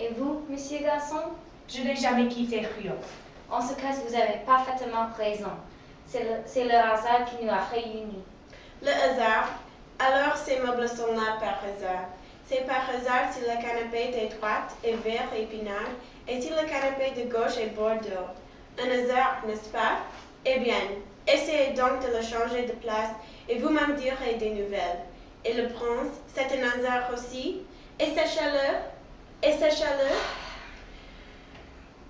Et vous, monsieur Garçon? Je n'ai jamais quitté Rio. En ce cas, vous avez parfaitement raison. C'est le hasard qui nous a réunis. Le hasard? Alors ces meubles sont là par hasard. C'est par hasard si le canapé de droite est vert épinard et si le canapé de gauche est bordeaux. Un hasard, n'est-ce pas? Eh bien, essayez donc de le changer de place et vous m'en direz des nouvelles. Et le prince, c'est un hasard aussi? Et sa chaleur? Et sa chaleur?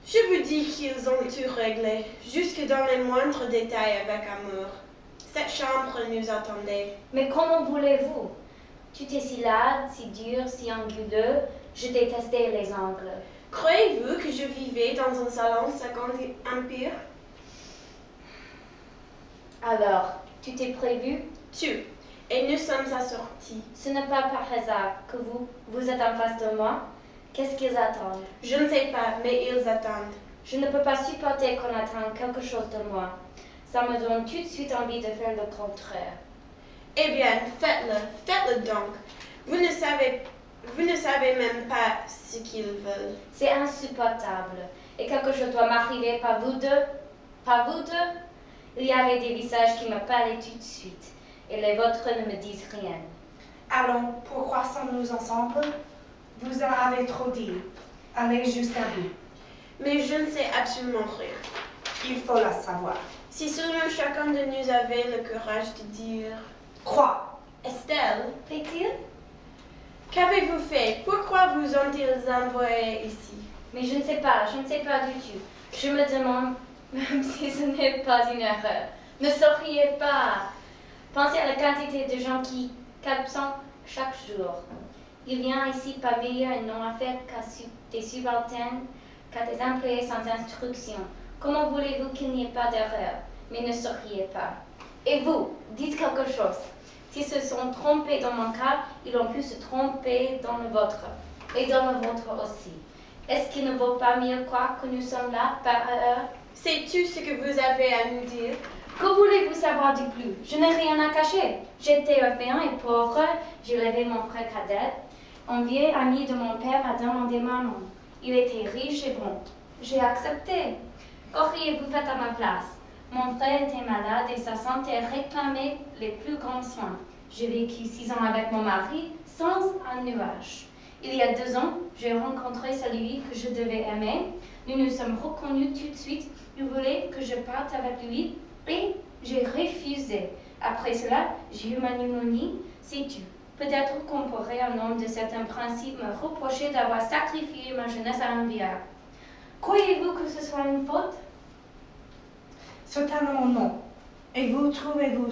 Je vous dis qu'ils ont tout réglé, jusque dans les moindres détails avec amour. Cette chambre nous attendait. Mais comment voulez-vous? Tout est si large, si dur, si anguleux. Je détestais les angles. Croyez-vous que je vivais dans un salon Second Empire? Alors, tout est prévu? Tout. Et nous sommes assortis. Ce n'est pas par hasard que vous êtes en face de moi. Qu'est-ce qu'ils attendent? Je ne sais pas, mais ils attendent. Je ne peux pas supporter qu'on attende quelque chose de moi. Ça me donne tout de suite envie de faire le contraire. Eh bien, faites-le donc. Vous ne savez même pas ce qu'ils veulent. C'est insupportable. Et quelque chose doit m'arriver par vous deux. Par vous deux? Il y avait des visages qui me parlaient tout de suite. Et les vôtres ne me disent rien. Allons, pourquoi sommes-nous ensemble? Vous en avez trop dit. Allez jusqu'à bout. Mais je ne sais absolument rien. Il faut la savoir. Si seulement chacun de nous avait le courage de dire... Quoi? Estelle, Plaît-il? qu'avez-vous fait? Pourquoi vous ont-ils envoyé ici? Mais je ne sais pas du tout. Je me demande même si ce n'est pas une erreur. Ne souriez pas. Pensez à la quantité de gens qui s'absentent chaque jour. Il vient ici pas meilleur et non à faire qu'à des subalternes, qu'à des employés sans instruction. Comment voulez-vous qu'il n'y ait pas d'erreur? Mais ne souriez pas. Et vous, dites quelque chose. S'ils se sont trompés dans mon cas, ils ont pu se tromper dans le vôtre. Et dans le vôtre aussi. Est-ce qu'il ne vaut pas mieux croire que nous sommes là par erreur? C'est tout ce que vous avez à nous dire? Que voulez-vous savoir de plus? Je n'ai rien à cacher. J'étais orphelin et pauvre. J'ai élevé mon frère cadet. Un vieil ami de mon père m'a demandé ma main. Il était riche et bon. J'ai accepté. Qu'auriez-vous fait à ma place? Mon frère était malade et sa santé réclamait les plus grands soins. J'ai vécu 6 ans avec mon mari sans un nuage. Il y a 2 ans, j'ai rencontré celui que je devais aimer. Nous nous sommes reconnus tout de suite. Il voulait que je parte avec lui et j'ai refusé. Après cela, j'ai eu ma pneumonie. C'est tout. Peut-être qu'on pourrait, en nom de certains principes, me reprocher d'avoir sacrifié ma jeunesse à un viard. Croyez-vous que ce soit une faute? Certainement non. Et vous trouvez-vous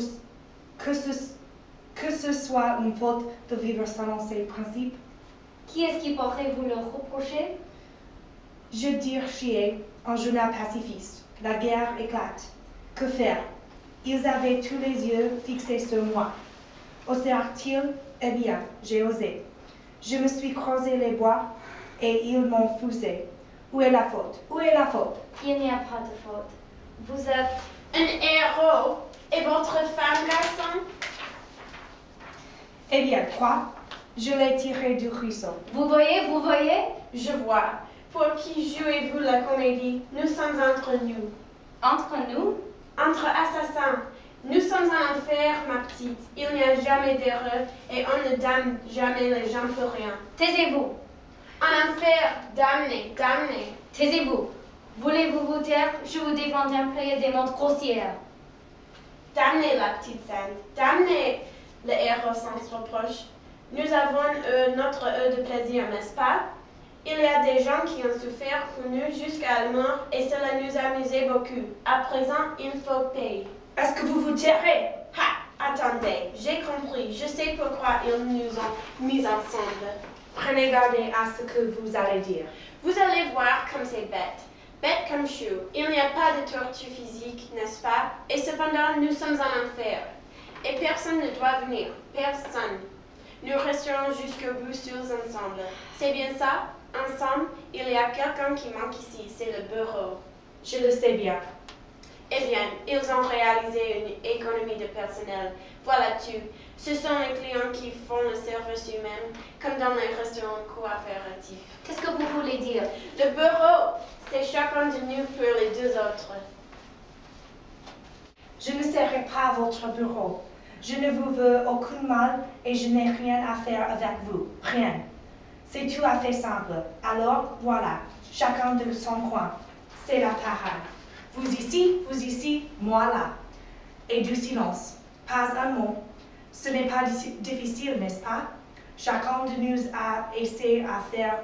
que ce soit une faute de vivre selon ces principes? Qui est-ce qui pourrait vous le reprocher? Je dirigeais un journal pacifiste. La guerre éclate. Que faire? Ils avaient tous les yeux fixés sur moi. Osèrent-ils? Eh bien, j'ai osé. Je me suis creusé les bois et ils m'ont fusé. Où est la faute? Où est la faute? Il n'y a pas de faute. Vous êtes Un héros? Et votre femme, garçon? Eh bien, quoi? Je l'ai tiré du ruisseau. Vous voyez? Je vois. Pour qui jouez-vous la comédie? Nous sommes entre nous. Entre nous? Entre assassins. Nous sommes en enfer, ma petite. Il n'y a jamais d'erreur et on ne damne jamais les gens pour rien. Taisez-vous. En enfer, damné. Taisez-vous. Voulez-vous vous taire? Je vous défends d'employer des mots grossières. Damnez la petite sainte. Damnez le héros sans reproche. Nous avons notre heure de plaisir, n'est-ce pas? Il y a des gens qui ont souffert pour nous jusqu'à la mort et cela nous amusait beaucoup. À présent, il faut payer. Est-ce que vous vous tairez? Ha! Attendez, j'ai compris. Je sais pourquoi ils nous ont mis ensemble. Prenez garde à ce que vous allez dire. Vous allez voir comme c'est bête. Bête comme chou. Il n'y a pas de torture physique, n'est-ce pas? Et cependant, nous sommes en enfer. Et personne ne doit venir. Personne. Nous resterons jusqu'au bout seuls ensemble. C'est bien ça? Ensemble, il y a quelqu'un qui manque ici. C'est le bureau. Je le sais bien. Eh bien, ils ont réalisé une économie de personnel. Voilà-tu. Ce sont les clients qui font le service humain, comme dans les restaurants coopératifs. Qu'est-ce que vous voulez dire? Le bureau, c'est chacun de nous pour les deux autres. Je ne serai pas votre bureau. Je ne vous veux aucun mal et je n'ai rien à faire avec vous. Rien. C'est tout à fait simple. Alors, voilà. Chacun de son coin. C'est la parade. Vous ici, moi là. Et du silence. Pas un mot. Ce n'est pas difficile, n'est-ce pas? Chacun de nous a essayé à faire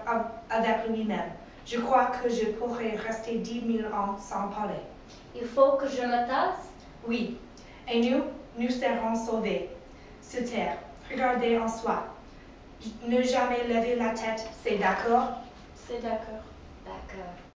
avec lui-même. Je crois que je pourrais rester 10 000 ans sans parler. Il faut que je me tasse? Oui. Et nous serons sauvés. Se taire. Regarder en soi. Ne jamais lever la tête, c'est d'accord? C'est d'accord. D'accord.